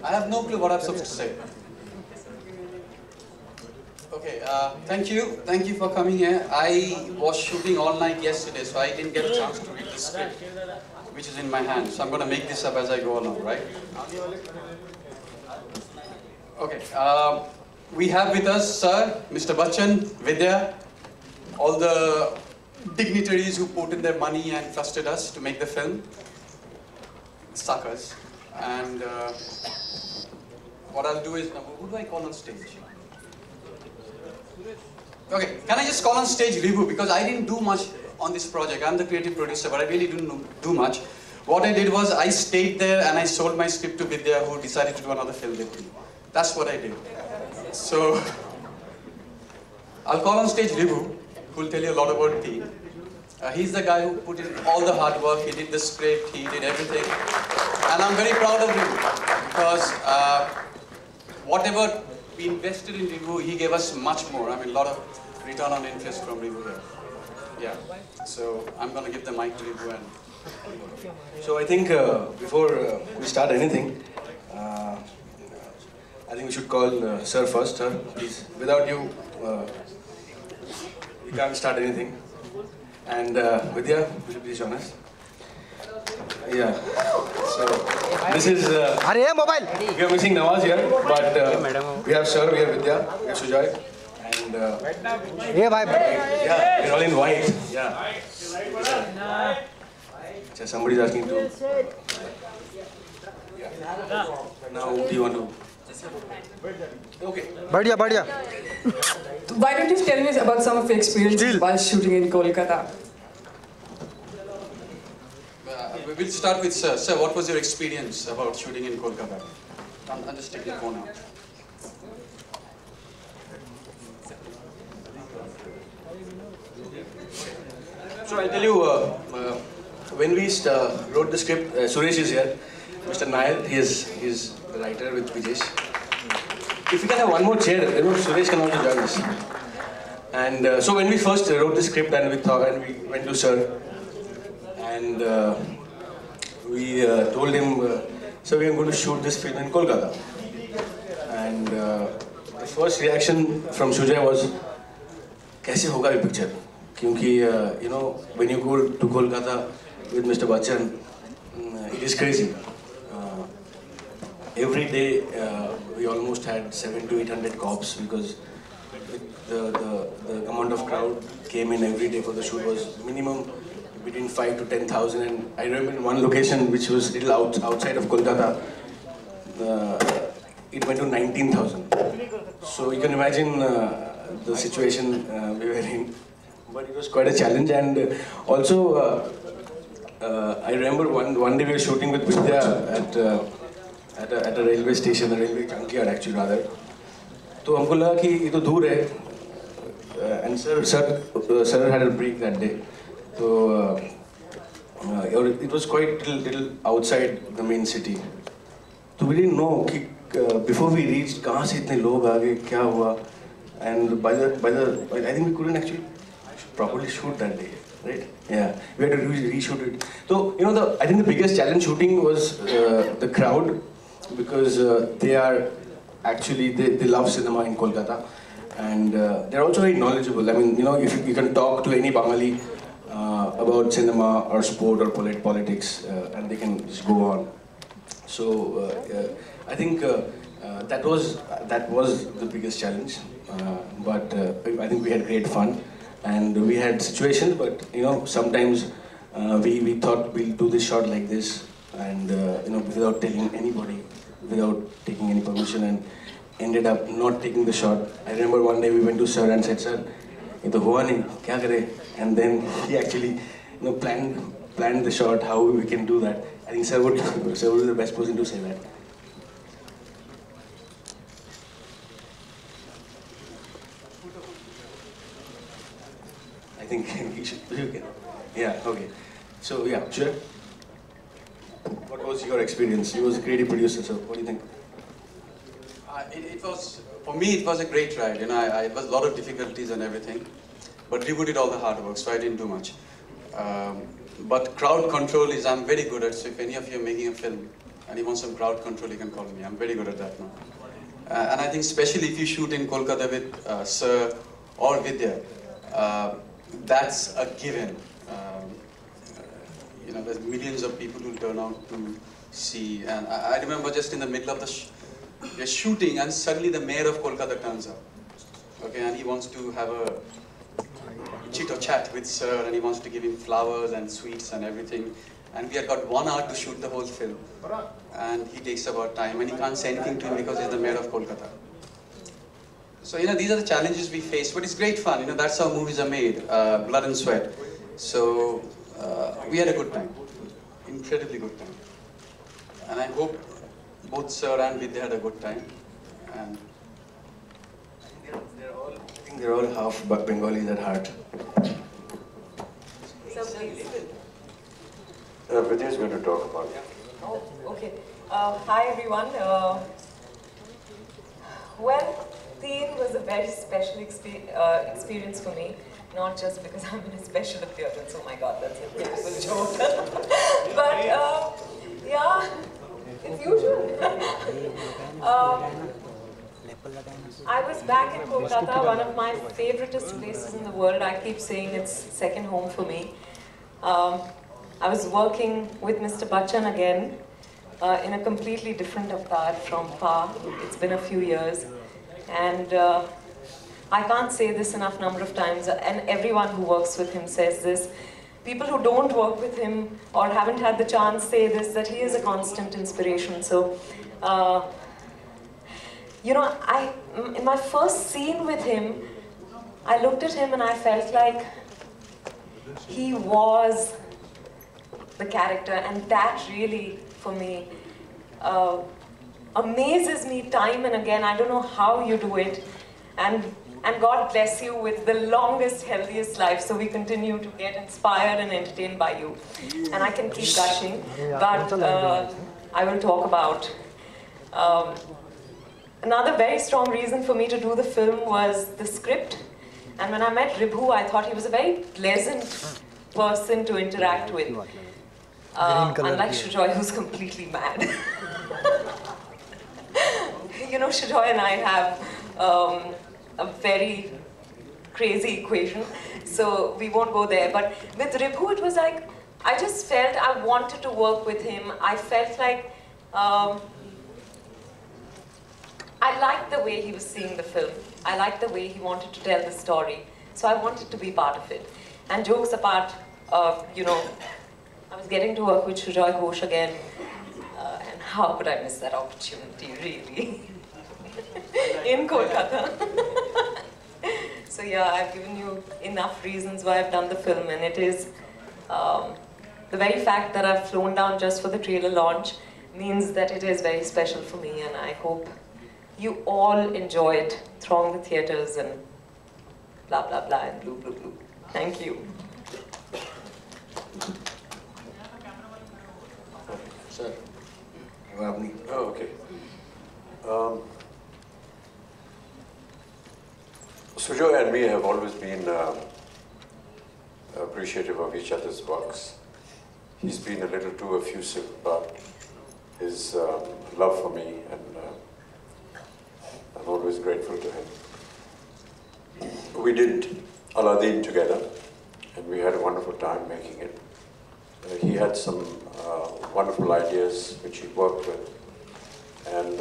I have no clue what I'm supposed to say. Okay, thank you for coming here. I was shooting all night yesterday, so I didn't get a chance to read the script, which is in my hand. So I'm going to make this up as I go along, right? Okay, we have with us, sir, Mr. Bachchan, Vidya, all the dignitaries who put in their money and trusted us to make the film. Suckers. And what I'll do is, who do I call on stage? Okay, can I just call on stage Ribu, because I didn't do much on this project. I'm the creative producer, but I really didn't do much. What I did was I stayed there and I sold my script to Vidya, who decided to do another film with me. That's what I did. So, I'll call on stage Ribu, who will tell you a lot about T. He's the guy who put in all the hard work, he did the script, he did everything. And I'm very proud of Ribu, because whatever we invested in Ribu, he gave us much more. I mean, a lot of return on interest from Ribu here. Yeah, so I'm going to give the mic to Ribu. And so I think before we start anything, I think we should call Sir first. Sir, please. Without you, we can't start anything. And Vidya, would you please join us? Yeah. So this is. We are missing Nawaz here, but we have Sir, we have Vidya, we have Sujoy, and yeah, we're all in white. Yeah. So somebody is asking to. Yeah. Now, do you want to? Okay. Badhiya. Why don't you tell me about some of your experiences while shooting in Kolkata? We'll start with Sir. Sir, what was your experience about shooting in Kolkata? I'll just take the phone out. So I'll tell you, when we wrote the script, Suresh is here, Mr. Nair, he is the writer with Vijesh. If we can have one more chair, Suresh can also join us. And so when we first wrote the script and we went to Sir, and we told him, so we are going to shoot this film in Kolkata. And the first reaction from Sujay was, "Kaise hoga ye picture?" Kyunki, when you go to Kolkata with Mr. Bachchan, it is crazy. Every day we almost had 700 to 800 cops, because the amount of crowd came in every day for the shoot was minimum between 5 to 10,000. And I remember in one location which was a little outside of Kolkata, it went to 19,000. So you can imagine the situation we were in. But it was quite a challenge. And also I remember one day we were shooting with Vidya at a railway station, a railway junkyard actually rather. So हमको लगा कि ये तो दूर है, and sir had a break that day. So it was quite little outside the main city. So we didn't know कि before we reached कहाँ से इतने लोग आ गए, क्या हुआ, and by the I think we couldn't actually properly shoot that day, right? Yeah, we had to reshoot it. So I think the biggest challenge shooting was the crowd, because they are actually they love cinema in Kolkata, and they're also very knowledgeable. I mean, if you can talk to any Bangali about cinema or sport or politics, and they can just go on. So I think that was the biggest challenge. But I think we had great fun, and we had situations. But sometimes we thought we'll do this shot like this, and without telling anybody, without taking any permission, and ended up not taking the shot. I remember one day we went to Sir and said, "Sir, ये तो हुआ नहीं, क्या करें?" And then he actually planned the shot, how we can do that. I think Sir would be the best person to say that. I think he should. Yeah. Okay. So yeah, sure. What was your experience? You was a creative producer, so what do you think? It was, for me, it was a great ride. It was a lot of difficulties and everything, but Ribu did all the hard work, so I didn't do much. But crowd control is I'm very good at. So if any of you are making a film, and he wants some crowd control, he can call me. I'm very good at that now. And I think especially if you shoot in Kolkata with Sir or Vidya, that's a given. You know, there's millions of people who turn out to see. And I remember just in the middle of the shooting, and suddenly the mayor of Kolkata turns up. Okay, and he wants to have a chit or chat with Sir, and he wants to give him flowers and sweets and everything. And we had got 1 hour to shoot the whole film. And he takes about time, and he can't say anything to him because he's the mayor of Kolkata. So, you know, these are the challenges we face, but it's great fun. You know, that's how movies are made, blood and sweat. So, we had a good time, incredibly good time. And I hope both Sir and Vidya had a good time. And I think they're all half Bengalis at heart. So please. Vidya is going to talk about it. Oh, okay. Hi everyone. Well, TE3N was a very special experience for me. Not just because I'm in a special appearance. Oh my God, that's a beautiful joke. But yeah, it's usual. I was back in Kolkata, one of my favoritist places in the world. I keep saying it's second home for me. I was working with Mr. Bachchan again in a completely different avatar from Pa. It's been a few years. And I can't say this enough number of times, and everyone who works with him says this. People who don't work with him or haven't had the chance say this, that he is a constant inspiration. So, you know, in my first scene with him, I looked at him and I felt like he was the character, and that really, for me, amazes me time and again. I don't know how you do it, and God bless you with the longest, healthiest life, so we continue to get inspired and entertained by you. And I can keep gushing, but I will talk about another very strong reason for me to do the film was the script. And when I met Ribhu, I thought he was a very pleasant person to interact with. Unlike Sujoy, who's completely mad. You know, Sujoy and I have a very crazy equation, so we won't go there. But with Ribhu, it was like, I just felt I wanted to work with him. I felt like I liked the way he was seeing the film. I liked the way he wanted to tell the story. So I wanted to be part of it. And jokes apart, you know, I was getting to work with Sujoy Ghosh again. And how could I miss that opportunity, really? In Kolkata. So yeah, I've given you enough reasons why I've done the film. And it is the very fact that I've flown down just for the trailer launch means that it is very special for me. And I hope you all enjoy it, throng the theatres and blah, blah, blah, and blue, blue, blue. Thank you. Sir. Oh, okay. Sujoy and me have always been appreciative of each other's works. He's been a little too effusive about his love for me, and I'm always grateful to him. We did Aladdin together, and we had a wonderful time making it. He had some wonderful ideas which he worked with, and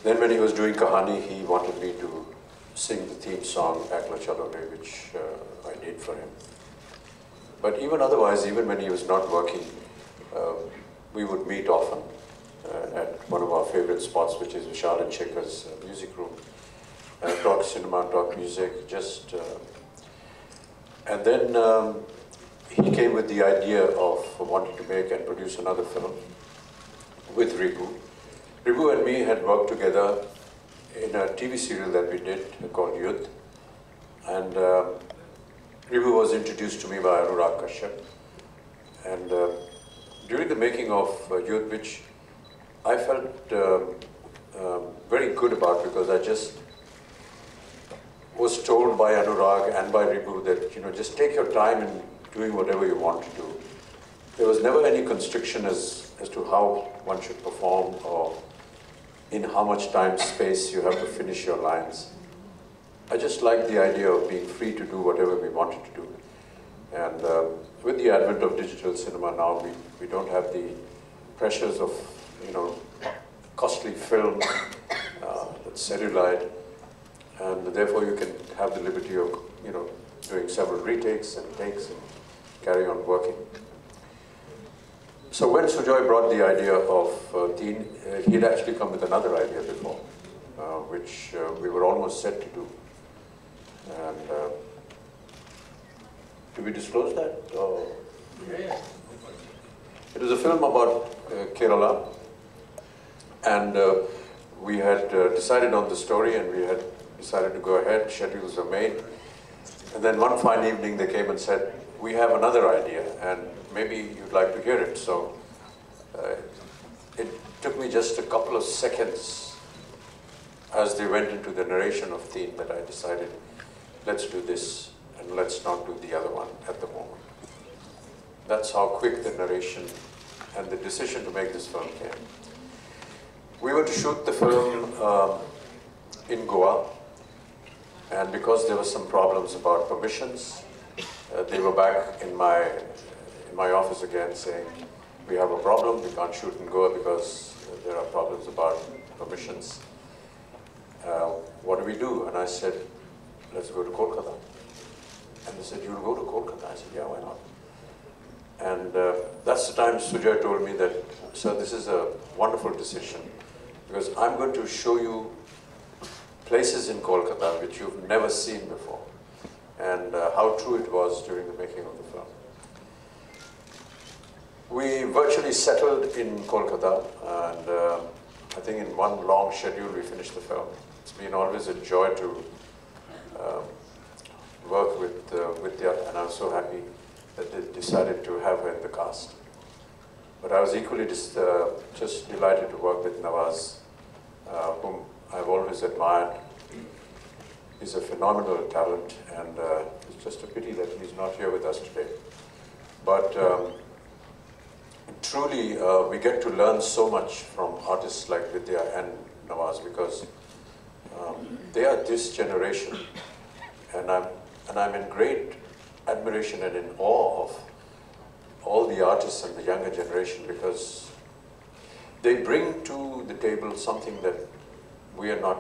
then when he was doing Kahani, he wanted me to sing the theme song Ekla Chalo Re, which I did for him. But even otherwise, even when he was not working, we would meet often at one of our favorite spots, which is Vishal and Shekhar's music room. Talk cinema, talk music, just... and then he came with the idea of wanting to make and produce another film with Ribhu. Ribhu and me had worked together in a TV serial that we did called Yudh. And Ribhu was introduced to me by Anurag Kashyap. And during the making of Yudh, which I felt very good about, because I just was told by Anurag and by Ribhu that, you know, just take your time in doing whatever you want to do. There was never any constriction as as to how one should perform or in how much time, space you have to finish your lines. I just like the idea of being free to do whatever we wanted to do. And with the advent of digital cinema now, we don't have the pressures of, costly film that's celluloid, and therefore you can have the liberty of, doing several retakes and takes and carry on working. So when Sujoy brought the idea of TE3N, he had actually come with another idea before, which we were almost set to do. And do we disclose that? Yeah. It was a film about Kerala, and we had decided on the story, and we had decided to go ahead. Schedules were made, and then one fine evening they came and said, "We have another idea, and maybe you'd like to hear it." So it took me just a couple of seconds as they went into the narration of TE3N that I decided, let's do this and let's not do the other one at the moment. That's how quick the narration and the decision to make this film came. We were to shoot the film in Goa, and because there were some problems about permissions, they were back in my office again saying, we have a problem, we can't shoot in Goa because there are problems about permissions. What do we do? And I said, let's go to Kolkata. And they said, you'll go to Kolkata? I said, yeah, why not? And that's the time Sujoy told me that, sir, this is a wonderful decision, because I'm going to show you places in Kolkata which you've never seen before, and how true it was during the making of the film. We virtually settled in Kolkata, and I think in one long schedule we finished the film. It's been always a joy to work with Vidya, and I'm so happy that they decided to have her in the cast. But I was equally just delighted to work with Nawaz, whom I've always admired. He's a phenomenal talent, and it's just a pity that he's not here with us today. But truly, we get to learn so much from artists like Vidya and Nawaz, because they are this generation, and I'm in great admiration and in awe of all the artists and the younger generation, because they bring to the table something that we are not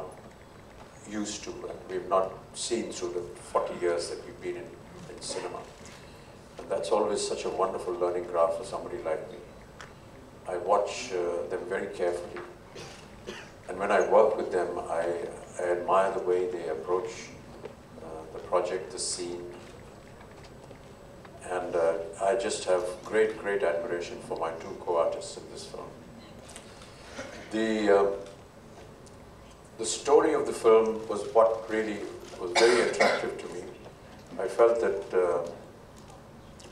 used to, and we've not seen through the 40 years that we've been in cinema. And that's always such a wonderful learning graph for somebody like me. I watch them very carefully, and when I work with them, I admire the way they approach the project, the scene, and I just have great, great admiration for my two co-artists in this film. The story of the film was what really was very attractive to me. I felt that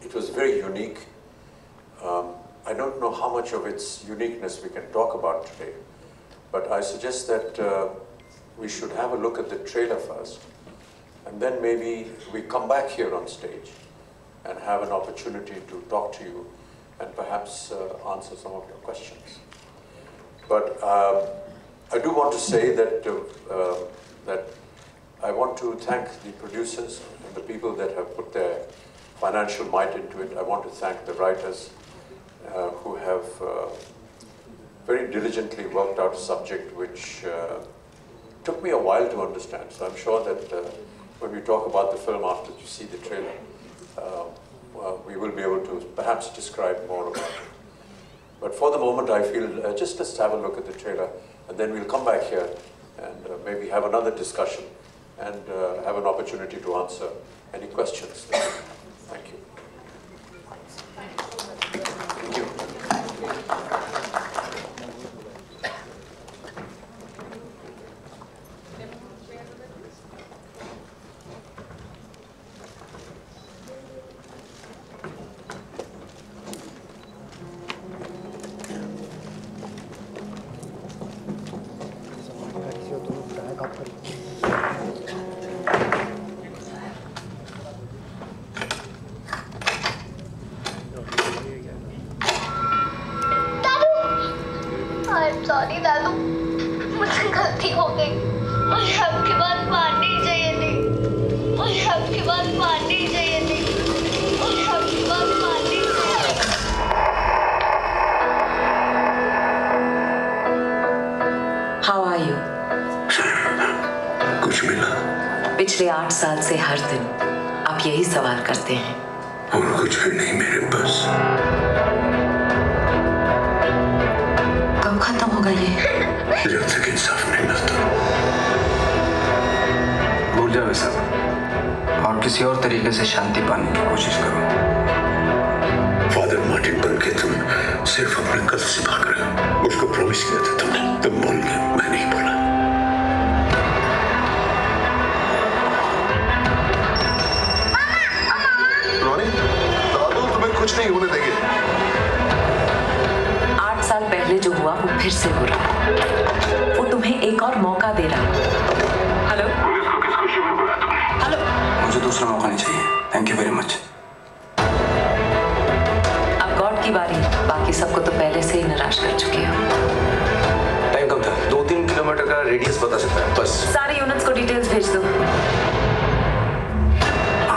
it was very unique. I don't know how much of its uniqueness we can talk about today, but I suggest that we should have a look at the trailer first, and then maybe we come back here on stage and have an opportunity to talk to you and perhaps answer some of your questions. But I do want to say that that I want to thank the producers and the people that have put their financial might into it. I want to thank the writers who have very diligently worked out a subject which took me a while to understand. So I'm sure that when we talk about the film after you see the trailer, we will be able to perhaps describe more about it. But for the moment, I feel just let's have a look at the trailer, and then we'll come back here and maybe have another discussion and have an opportunity to answer any questions. Thank you. Thank you. Sorry दादू, मुझसे गलती हो गई। मुझे आपकी बात माननी चाहिए थी। मुझे आपकी बात माननी चाहिए थी। मुझे आपकी बात माननी चाहिए। How are you? कुछ मिला? पिछले 8 साल से हर दिन आप यही सवाल करते हैं। और कुछ भी नहीं मेरे पास। कब खत्म होगा ये? जब तक इंसाफ नहीं मिलता। भूल जाओ ये सब और किसी और तरीके से शांति पाने की कोशिश करो। फादर मार्टिन बन के तुम सिर्फ अपने कल से भाग रहे हो। मुझको प्रॉमिस किया था तुमने, तुम बोल गए, मैं नहीं बोला। रॉनी, दादू तुम्हें कुछ नहीं होने देंगे। 8 साल पहले जो हुआ वो फिर से हो रहा है। वो तुम्हें एक और मौका दे रहा है। हेलो? पुलिस को किस खुशी में बुलाया तुमने? हेलो? मुझे दूसरा मौका नहीं चाहिए। Thank you very much. अब गॉड की बारी। बाकी सबको तो पहले से ही निराश कर चुके हो। टाइम कम था। 2-3 किलोमीटर का रेडियस बता सकता है बस। सारे यूनिट्स को डिटेल्स भेज दो।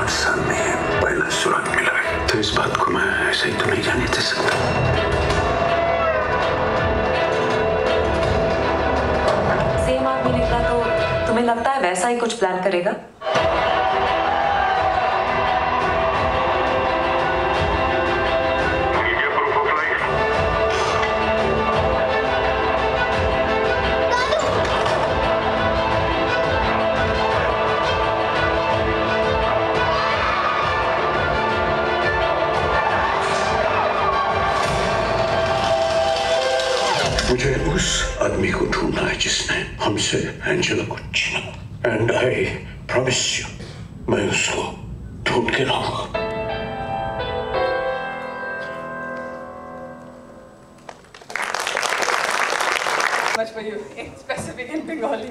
8 साल में पहला सुराग मिला है, तो इस बात को मैं ऐसे ही तो नहीं जाने दे सकता। सेम आदमी निकला तो तुम्हें लगता है वैसा ही कुछ प्लान करेगा? मुझे उस आदमी को ढूंढना है जिसने हमसे एंजेला को छीना। एंड आई प्रॉमिस यू, मैं उसको ढूंढ के लाऊंगा। Much for you, in specific in Bengali.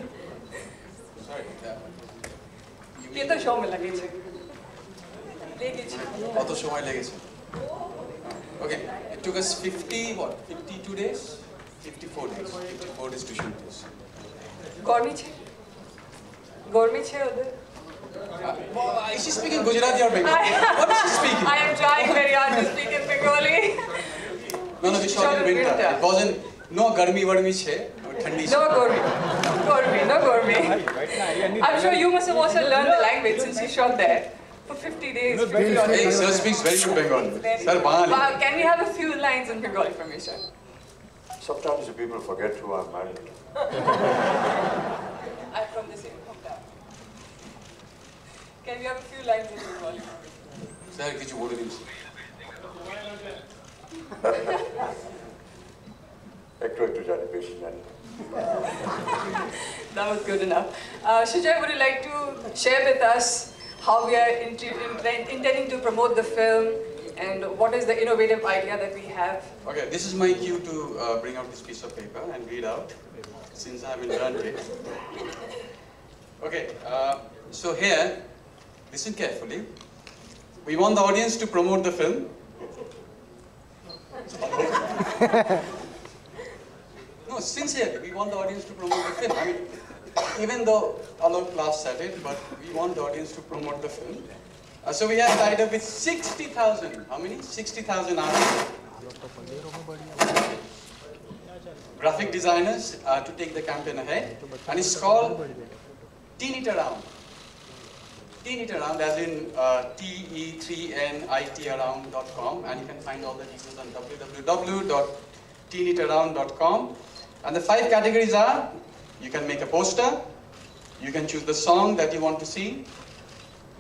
ये तो शो में लगे थे। কত সময় লেগেছে? Okay, it took us 52 days? 54 days. 54 days to shoot this. Gormi che udhar. Is she speaking Gujarati or Bengali? What is she speaking? I am trying very hard to speak in Bengali. No, we shot in winter. It wasn't, no garmi varmi che, thandi No Gormi. No Gormi. I'm sure you must have also learned the language since you shot there for 50 days. Hey, sir speaks very good Bengali. Sir, Bengali. Wow, can we have a few lines in Bengali from you, sir? Sometimes the people forget who I'm married to. I'm from the same hometown. Can we have a few lines in Bengali? Sir, কিছু বলে দিন। একটু জানি, বেশি জানি। That was good enough. Shujai, would you like to share with us how we are intending to promote the film and what is the innovative idea that we have? Okay, this is my cue to bring out this piece of paper and read out, since I haven't learned it. Okay, so here, listen carefully. We want the audience to promote the film. No, sincerely, we want the audience to promote the film. I mean, even though Alok class said it, but we want the audience to promote the film. So we have tied up with 60,000, how many? 60,000 artists, graphic designers to take the campaign ahead. And it's called Teen It Around. Teen It Around as in TE3NITaround.com, and you can find all the details on www.teenitaround.com. And the 5 categories are, you can make a poster, you can choose the song that you want to see,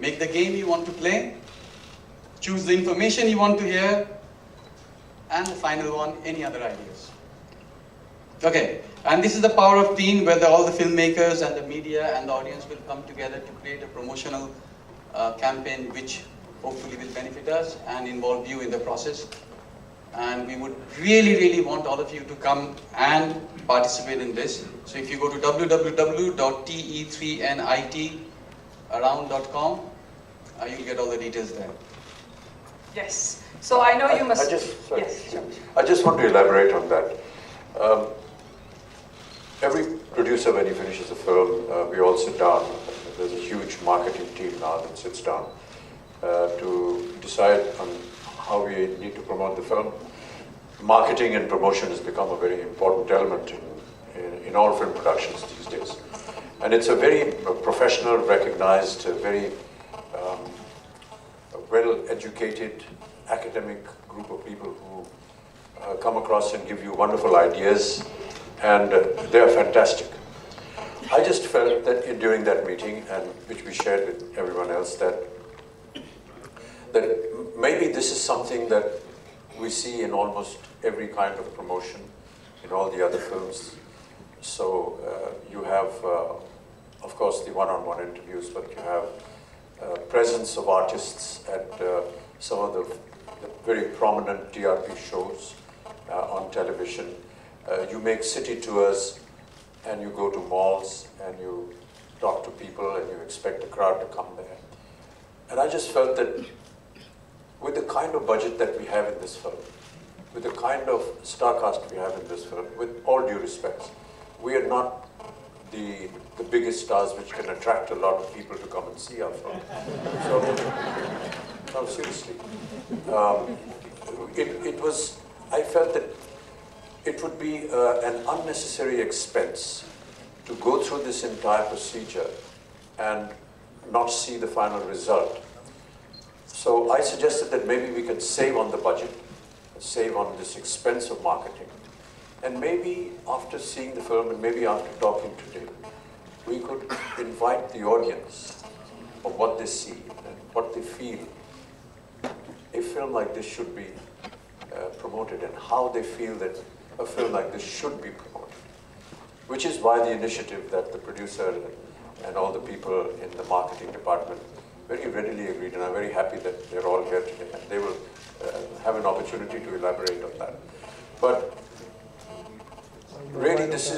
make the game you want to play, choose the information you want to hear, and the final one, any other ideas. Okay, and this is the power of Teen, where all the filmmakers and the media and the audience will come together to create a promotional campaign which hopefully will benefit us and involve you in the process. And we would really want all of you to come and participate in this. So if you go to www.te3nitaround.com, you'll get all the details there. Yes. So I know you must. Sorry. Yes, sure. I just want to elaborate on that. every producer, when he finishes a film, we all sit down. There's a huge marketing team now that sits down to decide on how we need to promote the film. Marketing and promotion has become a very important element in all film productions these days. And it's a very professional, recognized, very well-educated, academic group of people who come across and give you wonderful ideas, and they are fantastic. I just felt that during that meeting, and which we shared with everyone else, that maybe this is something that we see in almost every kind of promotion in all the other films. So you have, of course, the one-on-one interviews, but you have presence of artists at some of the very prominent TRP shows on television. You make city tours, and you go to malls, and you talk to people, and you expect a crowd to come there. And I just felt that with the kind of budget that we have in this film, with the kind of star cast we have in this film, with all due respects, we are not the biggest stars which can attract a lot of people to come and see our film. So, no, seriously. I felt that it would be an unnecessary expense to go through this entire procedure and not see the final result. So I suggested that maybe we could save on the budget, save on this expense of marketing. And maybe after seeing the film and maybe after talking today, we could invite the audience of what they see and what they feel. A film like this should be promoted, and how they feel that a film like this should be promoted. Which is why the initiative that the producer and all the people in the marketing department very readily agreed, and I'm very happy that they're all here today, and they will have an opportunity to elaborate on that. But really, this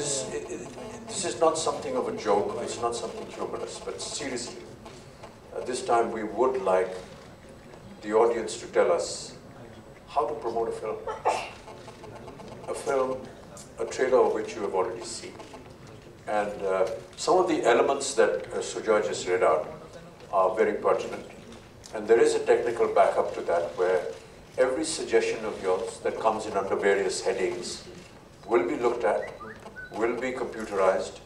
is not something of a joke, it's not something humorous, but seriously, this time we would like the audience to tell us how to promote a film. A film, a trailer of which you have already seen. And some of the elements that Sujoy just read out are very pertinent. And there is a technical backup to that, where every suggestion of yours that comes in under various headings will be looked at, will be computerized,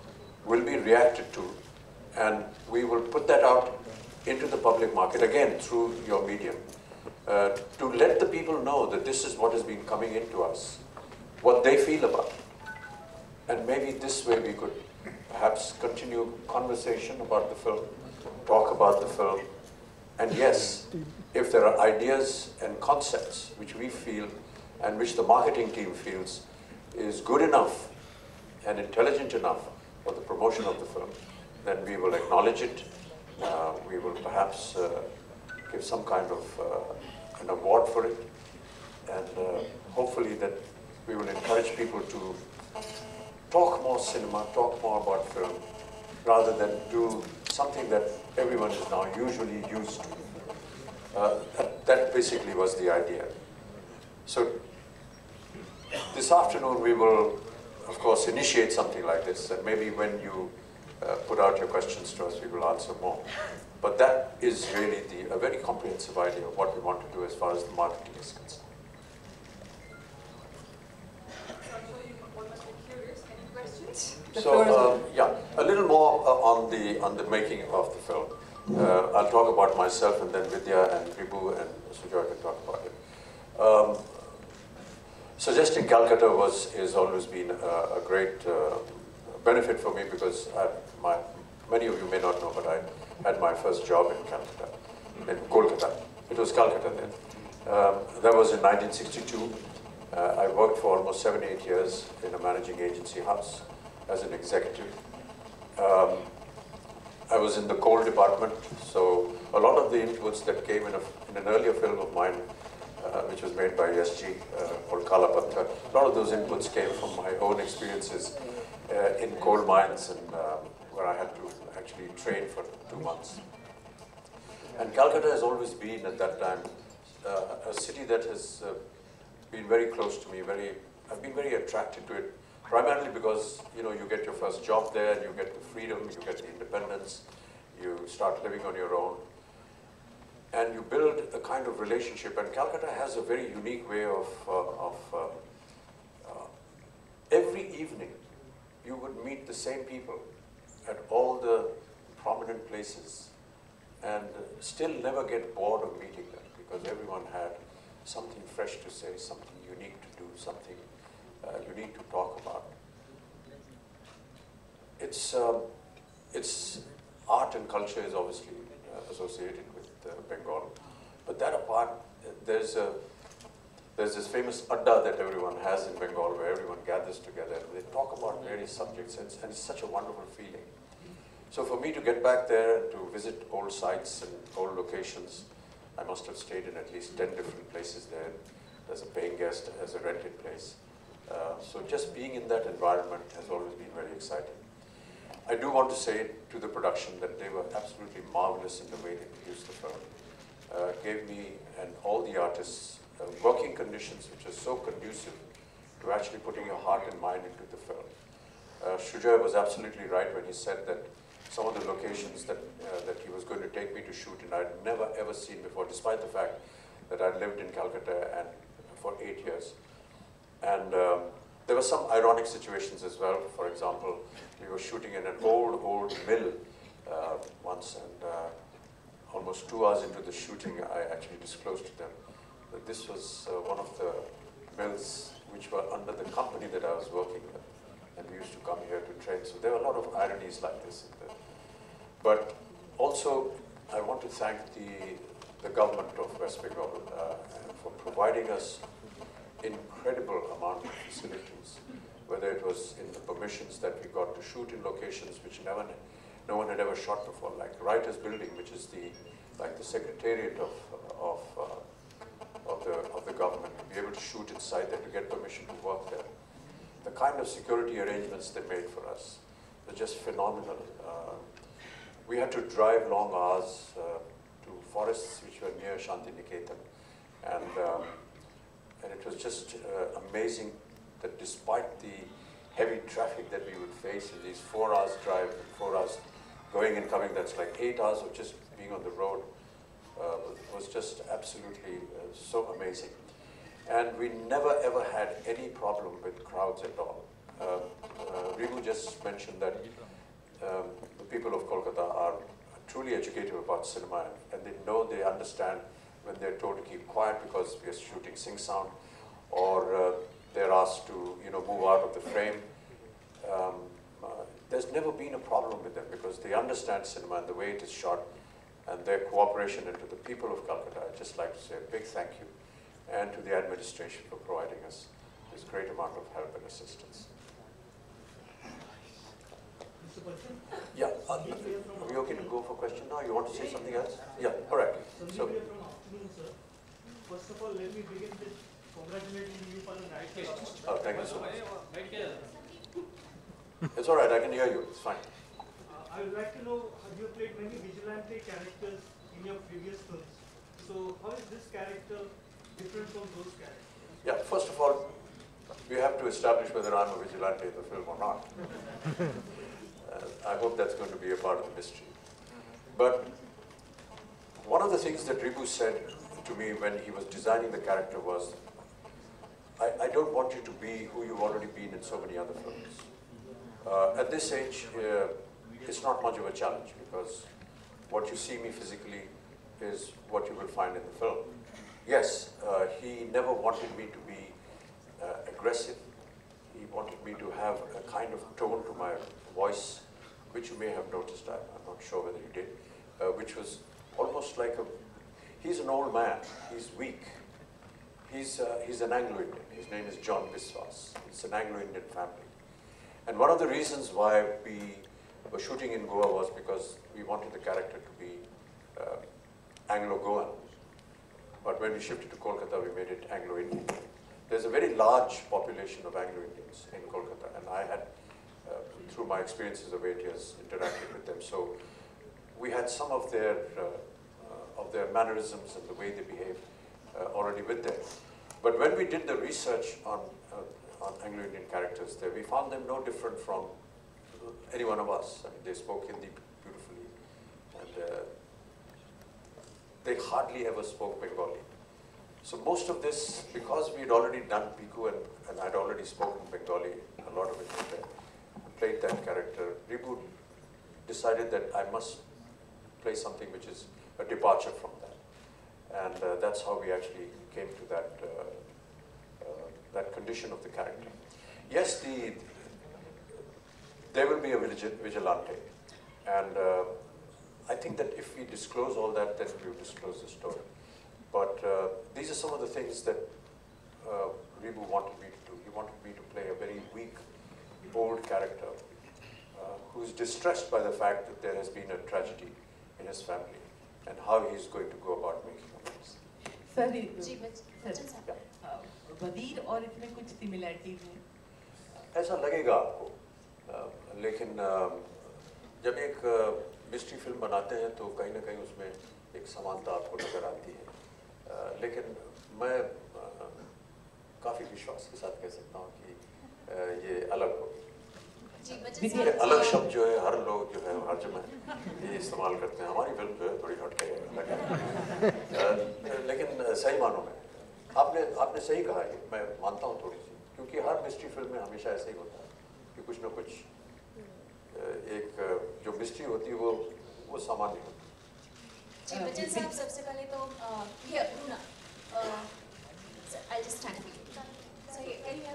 will be reacted to, and we will put that out into the public market, again, through your medium, to let the people know that this is what has been coming into us, what they feel about it. And maybe this way we could perhaps continue conversation about the film, talk about the film, and yes, if there are ideas and concepts which we feel and which the marketing team feels is good enough and intelligent enough for the promotion of the film, then we will acknowledge it. We will perhaps give some kind of an award for it, and hopefully that we will encourage people to talk more cinema, talk more about film, rather than do something that everyone is now usually used to. That basically was the idea. So this afternoon we will, of course, initiate something like this, and maybe when you put out your questions to us, we will answer more. But that is really a very comprehensive idea of what we want to do as far as the marketing is concerned. So yeah, a little more on the making of the film. I'll talk about myself, and then Vidya and Prabhu and Sujoy can talk about it. Suggesting Calcutta has always been a great benefit for me, because many of you may not know, but I had my first job in Calcutta, in Kolkata. It was Calcutta then. That was in 1962. I worked for almost 7-8 years in a managing agency house as an executive. I was in the coal department, so a lot of the inputs that came in an earlier film of mine, which was made by SG, called Kala Patthar, a lot of those inputs came from my own experiences in coal mines, and where I had to actually train for 2 months. And Calcutta has always been, at that time, a city that has been very close to me. I've been very attracted to it primarily because, you know, you get your first job there, you get the freedom, you get the independence, you start living on your own, and you build a kind of relationship. And Calcutta has a very unique way of every evening you would meet the same people at all the prominent places and still never get bored of meeting them, because everyone had something fresh to say, something unique to do, something unique to talk about. It's art and culture is obviously associated with Bengal, but that apart, there's this famous adda that everyone has in Bengal, where everyone gathers together and they talk about various subjects, and it's such a wonderful feeling. So for me to get back there and to visit old sites and old locations, I must have stayed in at least 10 different places there, as a paying guest, as a rented place. So just being in that environment has always been very exciting. I do want to say to the production that they were absolutely marvelous in the way they produced the film. Gave me and all the artists working conditions which are so conducive to actually putting your heart and mind into the film. Shujoy was absolutely right when he said that some of the locations that he was going to take me to shoot in I'd never ever seen before, despite the fact that I'd lived in Calcutta and for 8 years. And there were some ironic situations as well. For example, we were shooting in an old mill once, and almost 2 hours into the shooting, I actually disclosed to them that this was one of the mills which were under the company that I was working with, and we used to come here to train. So there were a lot of ironies like this. But also, I want to thank the government of West Bengal for providing us incredible amount of facilities, whether it was in the permissions that we got to shoot in locations which no one had ever shot before, like Writers' Building, which is the secretariat of the government, to be able to shoot inside there, to get permission to work there. The kind of security arrangements they made for us were just phenomenal. We had to drive long hours to forests which were near Shantiniketan, and it was just amazing that despite the heavy traffic that we would face in these 4 hours drive, 4 hours going and coming, that's like 8 hours of just being on the road, was just absolutely so amazing. And we never ever had any problem with crowds at all. Ribu just mentioned that the people of Kolkata are truly educated about cinema, and they understand when they're told to keep quiet because we are shooting Sing Sound, or they're asked to move out of the frame. There's never been a problem with them because they understand cinema and the way it is shot, and their cooperation. And to the people of Calcutta, I'd just like to say a big thank you, and to the administration for providing us this great amount of help and assistance. Yeah, are we okay to go for question now? You want to say something else? Yeah, all right. So, first of all, let me begin with congratulating you for the right. Oh, thank you so much. It's all right, I can hear you, it's fine. I would like to know, you have played many vigilante characters in your previous films. So how is this character different from those characters? Yeah, first of all, we have to establish whether I'm a vigilante in the film or not. I hope that's going to be a part of the mystery. But one of the things that Ribu said to me when he was designing the character was, I don't want you to be who you've already been in so many other films. At this age, it's not much of a challenge because what you see me physically is what you will find in the film. Yes, he never wanted me to be aggressive. He wanted me to have a kind of tone to my voice, which you may have noticed, I'm not sure whether you did, which was almost like he's an old man, he's weak. He's an Anglo-Indian, his name is John Biswas. It's an Anglo-Indian family. And one of the reasons why we were shooting in Goa was because we wanted the character to be Anglo-Goan. But when we shifted to Kolkata, we made it Anglo-Indian. There's a very large population of Anglo-Indians in Kolkata, and I had, through my experiences of 8 years, interacted with them. So we had some of their mannerisms and the way they behaved already with them. But when we did the research on Anglo-Indian characters there. We found them no different from any one of us. I mean, they spoke Hindi beautifully, and they hardly ever spoke Bengali. So most of this, because we had already done Piku and I'd already spoken Bengali, a lot of it was there, played that character, Reboot decided that I must play something which is a departure from that. And that's how we actually came to that, that condition of the character. Yes, there will be a vigilante. And I think that if we disclose all that, then we'll disclose the story. But these are some of the things that Ribu wanted me to do. He wanted me to play a very weak, bold character who's distressed by the fact that there has been a tragedy in his family and how he's going to go about making amends. Sir वजीर और इसमें कुछ similarities हैं? ऐसा लगेगा आपको, लेकिन जब एक मिस्ट्री फिल्म बनाते हैं तो कहीं ना कहीं उसमें एक समानता आपको नजर आती है, लेकिन मैं काफ़ी विश्वास के साथ कह सकता हूँ कि ये अलग होगी। ये अलग शब्द जो है हर लोग जो है हर जगह ये इस्तेमाल करते हैं, हमारी फिल्म जो है थोड़ी हटके है, लेकिन सही मानों में आपने सही कहा, ये मैं मानता हूँ थोड़ी सी, क्योंकि हर मिस्ट्री फिल्म में हमेशा ऐसा ही होता है कि कुछ ना कुछ एक जो मिस्ट्री होती है वो सामान्य होती है। जी बच्चन साहब, सबसे पहले तो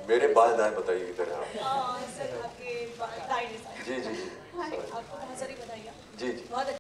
मेरे बाएं दाएं बताइए इधर आप। सर आपके दाएं जी जी जी, आपको बहुत सारी बताइए। जी जी।